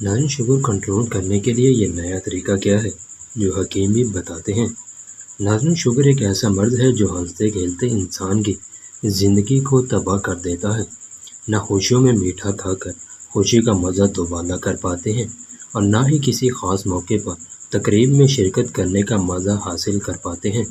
नाज़रीन, sugar control करने के लिए ये नया तरीका क्या है जो हकीम भी बताते हैं। नाज़रीन, शुगर एक ऐसा मर्ज है जो हंसते खेलते इंसान की ज़िंदगी को तबाह कर देता है। ना खुशियों में मीठा खाकर खुशी का मज़ा दोबारा कर पाते हैं और ना ही किसी ख़ास मौके पर तकरीब में शिरकत करने का मज़ा हासिल कर पाते हैं।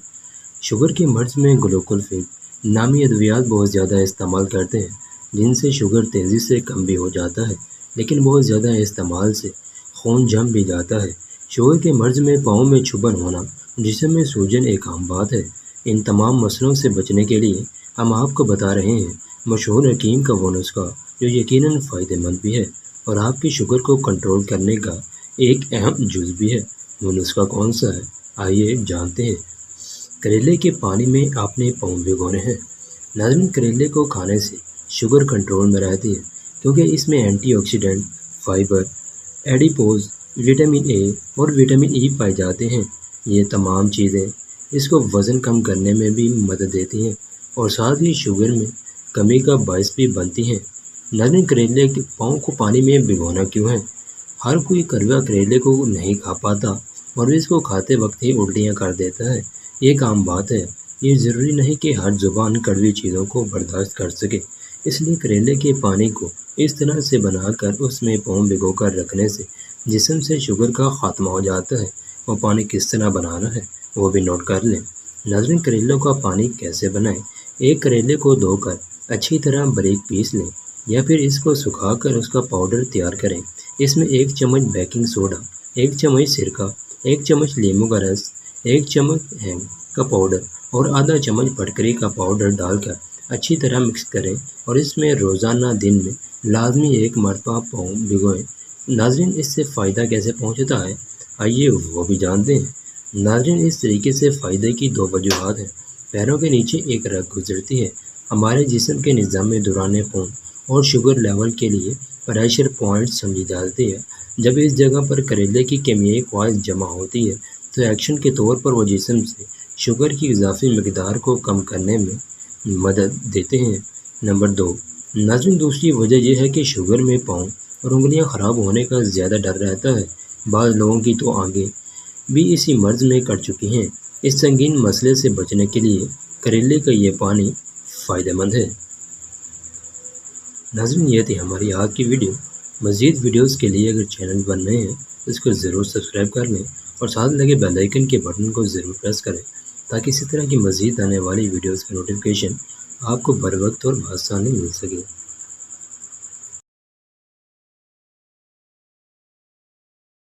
शुगर के मर्ज में ग्लूकोफिल नामी अद्वियात बहुत ज़्यादा इस्तेमाल करते हैं, जिनसे शुगर तेज़ी से कम भी हो जाता है, लेकिन बहुत ज़्यादा इस्तेमाल से खून जम भी जाता है। शुगर के मर्ज में पाँव में चुभन होना, जिस्म में सूजन एक आम बात है। इन तमाम मसलों से बचने के लिए हम आपको बता रहे हैं मशहूर हकीम का वो नुस्खा जो यकीनन फ़ायदेमंद भी है और आपकी शुगर को कंट्रोल करने का एक अहम जुज़ भी है। वो नुस्खा कौन सा है, आइए जानते हैं। करेले के पानी में आपने पाँव भिगोने हैं। नाज़रीन, करेले को खाने से शुगर कंट्रोल में रहती है क्योंकि इसमें antioxidant, fibre, adipose, vitamin A और विटामिन ई पाए जाते हैं। ये तमाम चीज़ें इसको वज़न कम करने में भी मदद देती हैं और साथ ही शुगर में कमी का बायस भी बनती हैं। नाज़रीन, करेले के पाँव को पानी में भिगोना क्यों है? हर कोई कड़वा करेले को नहीं खा पाता और इसको खाते वक्त ही उल्टियाँ कर देता है। ये एक आम बात है। ये ज़रूरी नहीं कि हर ज़ुबान कड़वी चीज़ों को बर्दाश्त कर सके, इसलिए करेले के पानी को इस तरह से बनाकर उसमें पाँव भिगो कर रखने से जिस्म से शुगर का ख़ात्मा हो जाता है। वो पानी किस तरह बनाना है वो भी नोट कर लें। नाज़रीन, करेलों का पानी कैसे बनाएं? एक करेले को धोकर अच्छी तरह बारीक पीस लें या फिर इसको सुखाकर उसका पाउडर तैयार करें। इसमें 1 चम्मच बेकिंग सोडा, 1 चम्मच सिरका, 1 चम्मच नींबू का रस, 1 चम्मच हींग का पाउडर और आधा चम्मच फटकरी का पाउडर डालकर अच्छी तरह मिक्स करें और इसमें रोज़ाना दिन में लाजमी 1 मरतबा पाँव भिगोएं। नाज़रीन, इससे फ़ायदा कैसे पहुंचता है, आइए वो भी जानते हैं। नाज़रीन, इस तरीके से फ़ायदे की 2 वजूहात हैं। पैरों के नीचे एक रग गुजरती है, हमारे जिस्म के निज़ाम में दौरान खून और शुगर लेवल के लिए प्रेशर पॉइंट समझी जाती है। जब इस जगह पर करेले की केमियाई ख्वाहिश जमा होती है तो एक्शन के तौर पर वो जिस्म से शुगर की इजाफी मकदार को कम करने में मदद देते हैं। नंबर 2, नाज़रीन, दूसरी वजह यह है कि शुगर में पाँव और उंगलियां ख़राब होने का ज़्यादा डर रहता है। बाज़ लोगों की तो आंखें भी इसी मर्ज में कट चुकी हैं। इस संगीन मसले से बचने के लिए करेले का ये पानी फ़ायदेमंद है। नाज़रीन, ये थी हमारी आज की वीडियो। मज़ीद वीडियोस के लिए अगर चैनल पर नए हैं तो इसको ज़रूर सब्सक्राइब कर लें और साथ लगे बेल आइकन के बटन को ज़रूर प्रेस करें ताकि इसी तरह की मज़ीद आने वाली वीडियोस की नोटिफिकेशन आपको बर वक्त और बआसानी मिल सके।